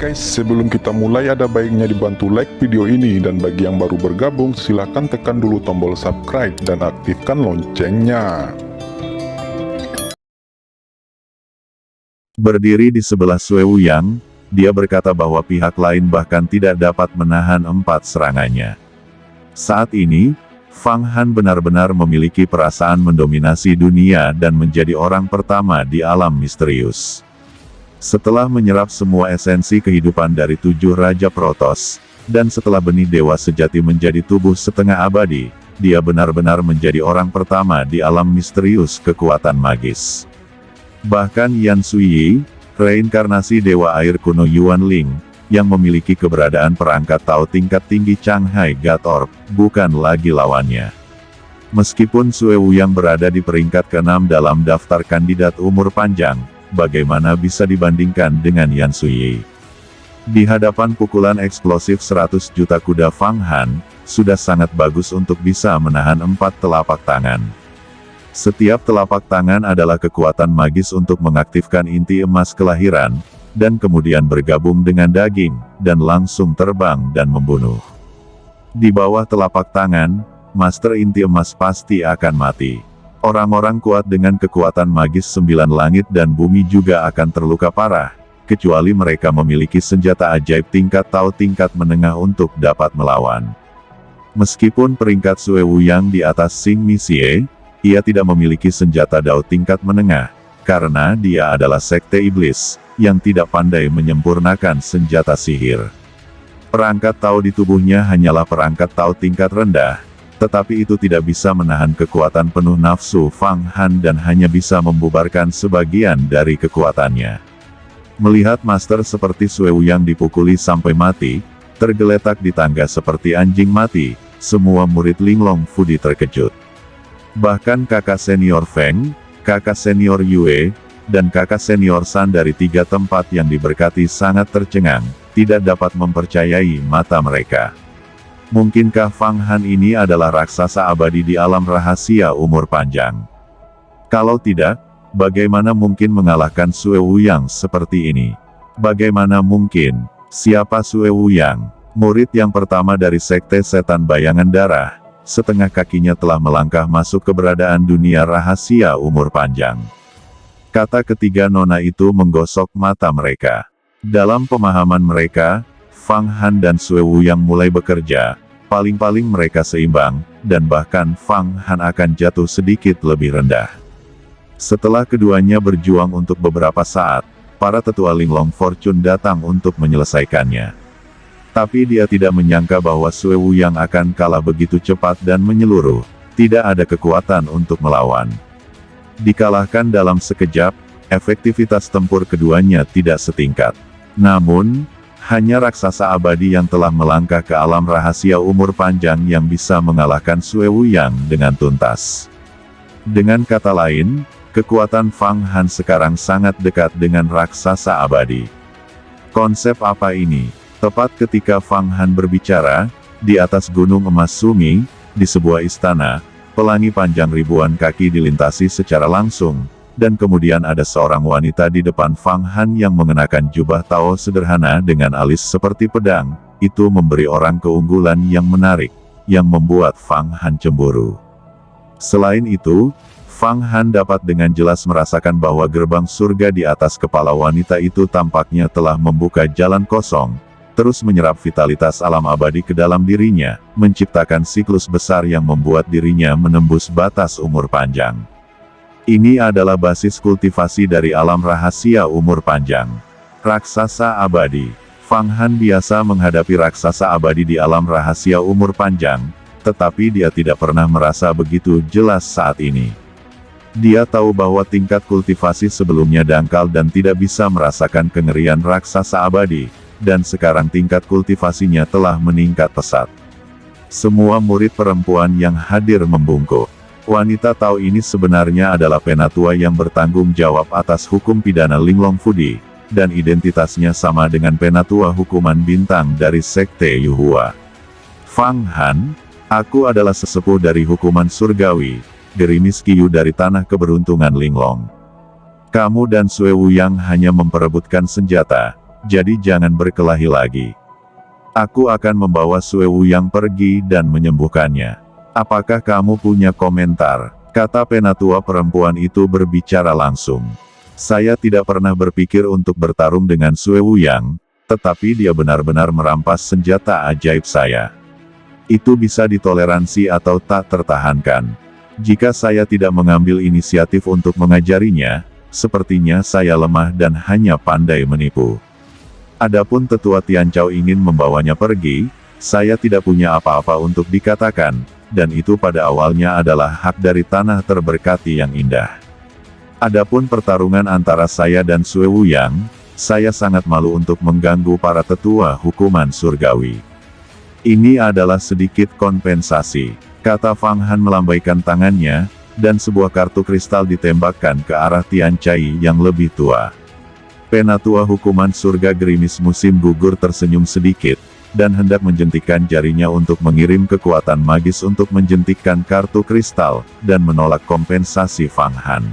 guys, sebelum kita mulai ada baiknya dibantu like video ini, dan bagi yang baru bergabung silahkan tekan dulu tombol subscribe dan aktifkan loncengnya. Berdiri di sebelah Sue Wuyang, dia berkata bahwa pihak lain bahkan tidak dapat menahan 4 serangannya. Saat ini, Fang Han benar-benar memiliki perasaan mendominasi dunia dan menjadi orang pertama di alam misterius. Setelah menyerap semua esensi kehidupan dari 7 Raja Protoss, dan setelah benih dewa sejati menjadi tubuh setengah abadi, dia benar-benar menjadi orang pertama di alam misterius kekuatan magis. Bahkan Yan Suyi, reinkarnasi dewa air kuno Yuan Ling, yang memiliki keberadaan perangkat Tao tingkat tinggi Shanghai God Orb, bukan lagi lawannya. Meskipun Sue Wuyang berada di peringkat ke-6 dalam daftar kandidat umur panjang, bagaimana bisa dibandingkan dengan Yan Suyi? Di hadapan pukulan eksplosif 100 juta kuda Fang Han, sudah sangat bagus untuk bisa menahan 4 telapak tangan. Setiap telapak tangan adalah kekuatan magis untuk mengaktifkan inti emas kelahiran, dan kemudian bergabung dengan daging, dan langsung terbang dan membunuh. Di bawah telapak tangan, Master Inti Emas pasti akan mati. Orang-orang kuat dengan kekuatan magis 9 langit dan bumi juga akan terluka parah, kecuali mereka memiliki senjata ajaib tingkat Tao tingkat menengah untuk dapat melawan. Meskipun peringkat Sue Wuyang di atas Xing Mi Xie, ia tidak memiliki senjata Dao tingkat menengah, karena dia adalah sekte iblis, yang tidak pandai menyempurnakan senjata sihir. Perangkat Tao di tubuhnya hanyalah perangkat Tao tingkat rendah, tetapi itu tidak bisa menahan kekuatan penuh nafsu Fang Han dan hanya bisa membubarkan sebagian dari kekuatannya. Melihat master seperti Sue Wuyang dipukuli sampai mati, tergeletak di tangga seperti anjing mati, semua murid Linglong Fudi terkejut. Bahkan kakak senior Feng, kakak senior Yue, dan kakak senior San dari 3 tempat yang diberkati sangat tercengang, tidak dapat mempercayai mata mereka. Mungkinkah Fang Han ini adalah raksasa abadi di alam rahasia umur panjang? Kalau tidak, bagaimana mungkin mengalahkan Sue Wuyang seperti ini? Bagaimana mungkin? Siapa Sue Wuyang? Murid yang pertama dari sekte setan bayangan darah, setengah kakinya telah melangkah masuk keberadaan dunia rahasia umur panjang. Kata ketiga nona itu menggosok mata mereka. Dalam pemahaman mereka, Fang Han dan Sue Wuyang mulai bekerja, paling-paling mereka seimbang, dan bahkan Fang Han akan jatuh sedikit lebih rendah. Setelah keduanya berjuang untuk beberapa saat, para tetua Linglong Fortune datang untuk menyelesaikannya. Tapi dia tidak menyangka bahwa Sue Wuyang akan kalah begitu cepat dan menyeluruh, tidak ada kekuatan untuk melawan. Dikalahkan dalam sekejap, efektivitas tempur keduanya tidak setingkat. Namun, hanya raksasa abadi yang telah melangkah ke alam rahasia umur panjang yang bisa mengalahkan Sue Wuyang dengan tuntas. Dengan kata lain, kekuatan Fang Han sekarang sangat dekat dengan raksasa abadi. Konsep apa ini? Tepat ketika Fang Han berbicara, di atas gunung emas Sumi, di sebuah istana, pelangi panjang ribuan kaki dilintasi secara langsung, dan kemudian ada seorang wanita di depan Fang Han yang mengenakan jubah Tao sederhana dengan alis seperti pedang. Itu memberi orang keunggulan yang menarik, yang membuat Fang Han cemburu. Selain itu, Fang Han dapat dengan jelas merasakan bahwa gerbang surga di atas kepala wanita itu tampaknya telah membuka jalan kosong, terus menyerap vitalitas alam abadi ke dalam dirinya, menciptakan siklus besar yang membuat dirinya menembus batas umur panjang. Ini adalah basis kultivasi dari alam rahasia umur panjang. Raksasa abadi. Fang Han biasa menghadapi raksasa abadi di alam rahasia umur panjang, tetapi dia tidak pernah merasa begitu jelas saat ini. Dia tahu bahwa tingkat kultivasi sebelumnya dangkal dan tidak bisa merasakan kengerian raksasa abadi, dan sekarang tingkat kultivasinya telah meningkat pesat. Semua murid perempuan yang hadir membungkuk. Wanita Tao ini sebenarnya adalah penatua yang bertanggung jawab atas hukum pidana Linglong Fudi, dan identitasnya sama dengan penatua hukuman bintang dari sekte Yuhua. Fang Han, aku adalah sesepuh dari hukuman surgawi, gerimis Qiyu dari tanah keberuntungan Linglong. Kamu dan Sue Wuyang hanya memperebutkan senjata, jadi jangan berkelahi lagi. Aku akan membawa Sue Wuyang pergi dan menyembuhkannya. Apakah kamu punya komentar? Kata penatua perempuan itu berbicara langsung. Saya tidak pernah berpikir untuk bertarung dengan Sue Wuyang, tetapi dia benar-benar merampas senjata ajaib saya. Itu bisa ditoleransi atau tak tertahankan. Jika saya tidak mengambil inisiatif untuk mengajarinya, sepertinya saya lemah dan hanya pandai menipu. Adapun tetua Tianqiao ingin membawanya pergi, saya tidak punya apa-apa untuk dikatakan, dan itu pada awalnya adalah hak dari tanah terberkati yang indah. Adapun pertarungan antara saya dan Sue Wuyang, saya sangat malu untuk mengganggu para tetua hukuman surgawi. Ini adalah sedikit kompensasi, kata Fang Han melambaikan tangannya, dan sebuah kartu kristal ditembakkan ke arah Tianqiao yang lebih tua. Penatua hukuman surga gerimis musim gugur tersenyum sedikit, dan hendak menjentikkan jarinya untuk mengirim kekuatan magis untuk menjentikkan kartu kristal, dan menolak kompensasi Fang Han.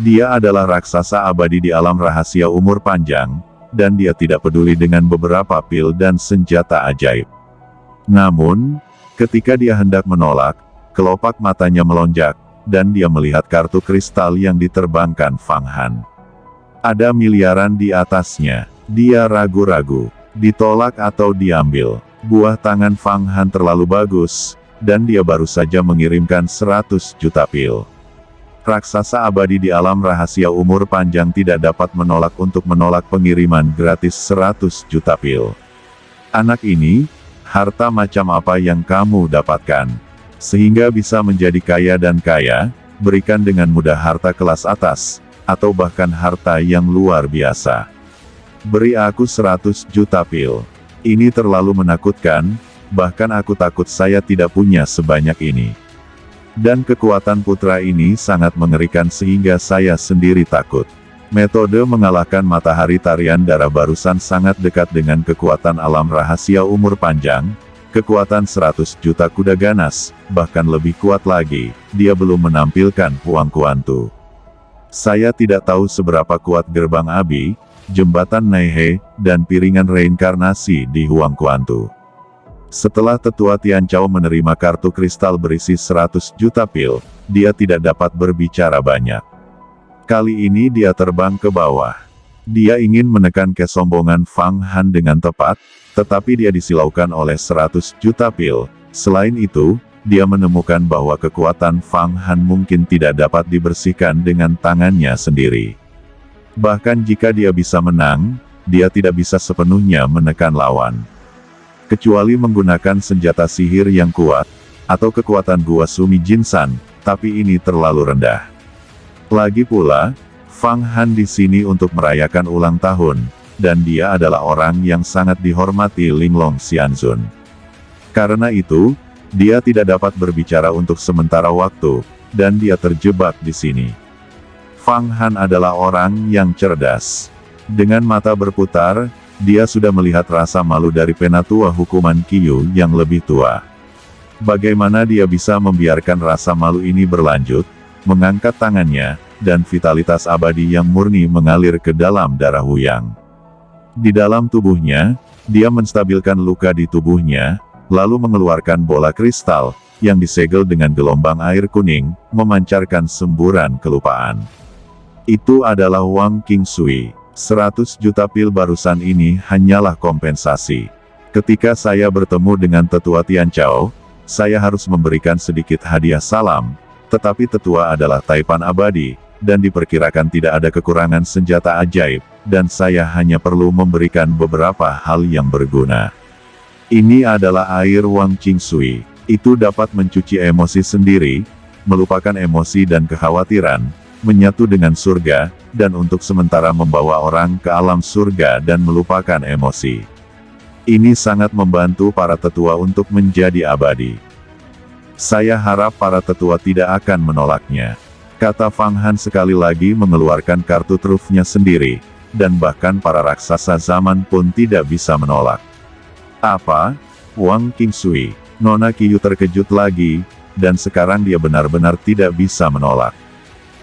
Dia adalah raksasa abadi di alam rahasia umur panjang, dan dia tidak peduli dengan beberapa pil dan senjata ajaib. Namun, ketika dia hendak menolak, kelopak matanya melonjak, dan dia melihat kartu kristal yang diterbangkan Fang Han. Ada miliaran di atasnya. Dia ragu-ragu, ditolak atau diambil. Buah tangan Fang Han terlalu bagus, dan dia baru saja mengirimkan 100 juta pil. Raksasa abadi di alam rahasia umur panjang tidak dapat menolak untuk menolak pengiriman gratis 100 juta pil. Anak ini, harta macam apa yang kamu dapatkan? Sehingga bisa menjadi kaya dan kaya, berikan dengan mudah harta kelas atas, atau bahkan harta yang luar biasa. Beri aku 100 juta pil. Ini terlalu menakutkan, bahkan aku takut saya tidak punya sebanyak ini. Dan kekuatan putra ini sangat mengerikan sehingga saya sendiri takut. Metode mengalahkan matahari tarian darah barusan sangat dekat dengan kekuatan alam rahasia umur panjang, kekuatan 100 juta kuda ganas, bahkan lebih kuat lagi, dia belum menampilkan Huang Kuantu. Saya tidak tahu seberapa kuat gerbang Abi, jembatan Naihe, dan piringan reinkarnasi di Huang Kuantu. Setelah tetua Tianqiao menerima kartu kristal berisi 100 juta pil, dia tidak dapat berbicara banyak. Kali ini dia terbang ke bawah. Dia ingin menekan kesombongan Fang Han dengan tepat, tetapi dia disilaukan oleh 100 juta pil. Selain itu, dia menemukan bahwa kekuatan Fang Han mungkin tidak dapat dibersihkan dengan tangannya sendiri. Bahkan jika dia bisa menang, dia tidak bisa sepenuhnya menekan lawan. Kecuali menggunakan senjata sihir yang kuat, atau kekuatan Gua Sumi Jinsan, tapi ini terlalu rendah. Lagi pula, Fang Han di sini untuk merayakan ulang tahun, dan dia adalah orang yang sangat dihormati Linglong Xianzun. Karena itu, dia tidak dapat berbicara untuk sementara waktu, dan dia terjebak di sini. Fang Han adalah orang yang cerdas. Dengan mata berputar, dia sudah melihat rasa malu dari penatua hukuman Qiyu yang lebih tua. Bagaimana dia bisa membiarkan rasa malu ini berlanjut, mengangkat tangannya, dan vitalitas abadi yang murni mengalir ke dalam darah Wuyang. Di dalam tubuhnya, dia menstabilkan luka di tubuhnya, lalu mengeluarkan bola kristal, yang disegel dengan gelombang air kuning, memancarkan semburan kelupaan. Itu adalah Wang Qingsui. 100 juta pil barusan ini hanyalah kompensasi. Ketika saya bertemu dengan tetua Tianqiao, saya harus memberikan sedikit hadiah salam, tetapi tetua adalah taipan abadi, dan diperkirakan tidak ada kekurangan senjata ajaib, dan saya hanya perlu memberikan beberapa hal yang berguna. Ini adalah air Wang Qingsui. Itu dapat mencuci emosi sendiri, melupakan emosi dan kekhawatiran, menyatu dengan surga, dan untuk sementara membawa orang ke alam surga dan melupakan emosi. Ini sangat membantu para tetua untuk menjadi abadi. Saya harap para tetua tidak akan menolaknya. Kata Fang Han sekali lagi mengeluarkan kartu trufnya sendiri, dan bahkan para raksasa zaman pun tidak bisa menolak. Apa? Wang Qingsui. Nona Qiyu terkejut lagi, dan sekarang dia benar-benar tidak bisa menolak.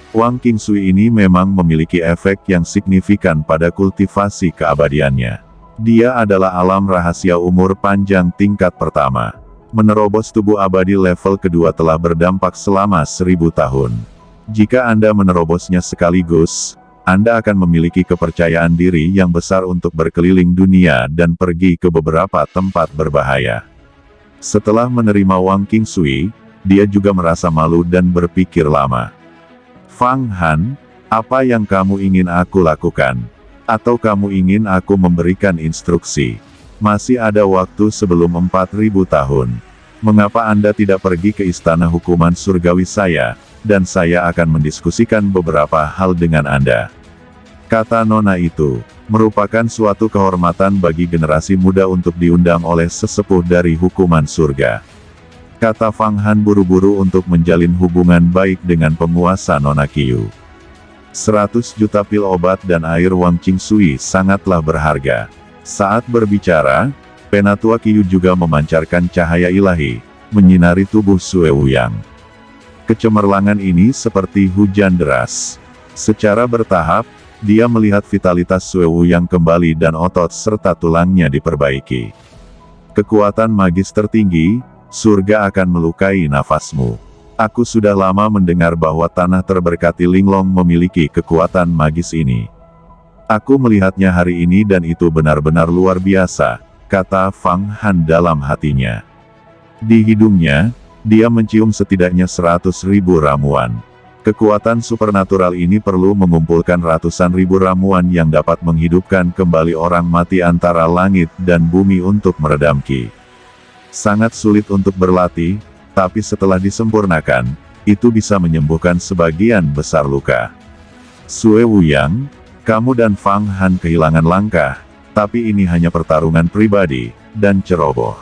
Wang Qingsui ini memang memiliki efek yang signifikan pada kultivasi keabadiannya. Dia adalah alam rahasia umur panjang tingkat pertama. Menerobos tubuh abadi level kedua telah berdampak selama 1000 tahun. Jika Anda menerobosnya sekaligus, Anda akan memiliki kepercayaan diri yang besar untuk berkeliling dunia dan pergi ke beberapa tempat berbahaya. Setelah menerima Wang Qingsui, dia juga merasa malu dan berpikir lama. Fang Han, apa yang kamu ingin aku lakukan? Atau kamu ingin aku memberikan instruksi? Masih ada waktu sebelum 4000 tahun. Mengapa Anda tidak pergi ke istana hukuman surgawi saya, dan saya akan mendiskusikan beberapa hal dengan Anda? Kata nona itu, merupakan suatu kehormatan bagi generasi muda untuk diundang oleh sesepuh dari hukuman surga. Kata Fang Han buru-buru untuk menjalin hubungan baik dengan penguasa Nona Qiu. 100 juta pil obat dan air Wang Qingsui sangatlah berharga. Saat berbicara, Penatua Qiu juga memancarkan cahaya ilahi, menyinari tubuh Sue Wuyang. Kecemerlangan ini seperti hujan deras. Secara bertahap, dia melihat vitalitas Sue Wuyang kembali dan otot serta tulangnya diperbaiki. Kekuatan magis tertinggi, surga akan melukai nafasmu. Aku sudah lama mendengar bahwa tanah terberkati Linglong memiliki kekuatan magis ini. Aku melihatnya hari ini dan itu benar-benar luar biasa, kata Fang Han dalam hatinya. Di hidungnya, dia mencium setidaknya 100.000 ramuan. Kekuatan supernatural ini perlu mengumpulkan ratusan ribu ramuan yang dapat menghidupkan kembali orang mati antara langit dan bumi untuk meredam Qi. Sangat sulit untuk berlatih, tapi setelah disempurnakan, itu bisa menyembuhkan sebagian besar luka. Sue Wuyang, kamu dan Fang Han kehilangan langkah, tapi ini hanya pertarungan pribadi, dan ceroboh.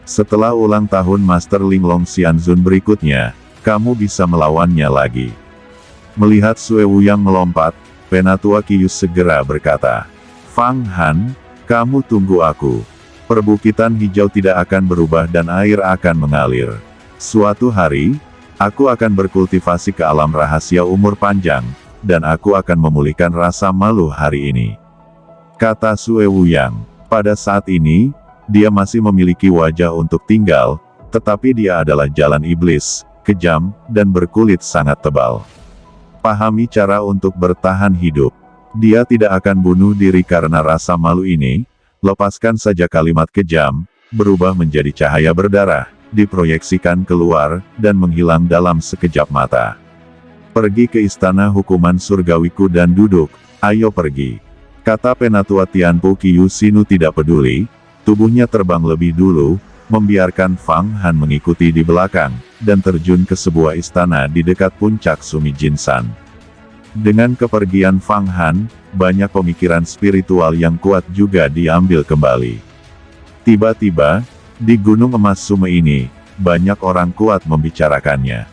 Setelah ulang tahun Master Linglong Xianzun berikutnya, kamu bisa melawannya lagi. Melihat Sue Wuyang melompat, Penatua Qiu segera berkata, Fang Han, kamu tunggu aku. Perbukitan hijau tidak akan berubah dan air akan mengalir. Suatu hari, aku akan berkultivasi ke alam rahasia umur panjang, dan aku akan memulihkan rasa malu hari ini. Kata Sue Wuyang, pada saat ini, dia masih memiliki wajah untuk tinggal, tetapi dia adalah jalan iblis, kejam, dan berkulit sangat tebal. Pahami cara untuk bertahan hidup. Dia tidak akan bunuh diri karena rasa malu ini. Lepaskan saja kalimat kejam, berubah menjadi cahaya berdarah, diproyeksikan keluar, dan menghilang dalam sekejap mata. Pergi ke istana hukuman surgawiku dan duduk, ayo pergi. Kata Penatua Tianpu Qiu Sinu tidak peduli, tubuhnya terbang lebih dulu, membiarkan Fang Han mengikuti di belakang, dan terjun ke sebuah istana di dekat puncak Sumi Jinsan. Dengan kepergian Fang Han, banyak pemikiran spiritual yang kuat juga diambil kembali. Tiba-tiba, di Gunung Emas Sume ini, banyak orang kuat membicarakannya.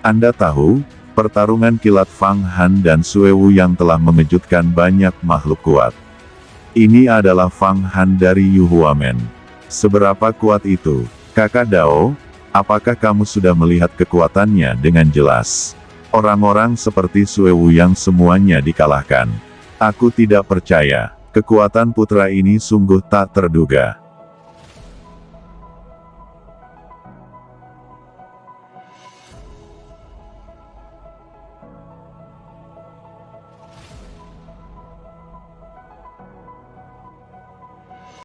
Anda tahu, pertarungan kilat Fang Han dan Sue Wuyang telah mengejutkan banyak makhluk kuat. Ini adalah Fang Han dari Yuhuamen. Seberapa kuat itu, Kakak Dao? Apakah kamu sudah melihat kekuatannya dengan jelas? Orang-orang seperti Sue Wuyang semuanya dikalahkan. Aku tidak percaya, kekuatan putra ini sungguh tak terduga.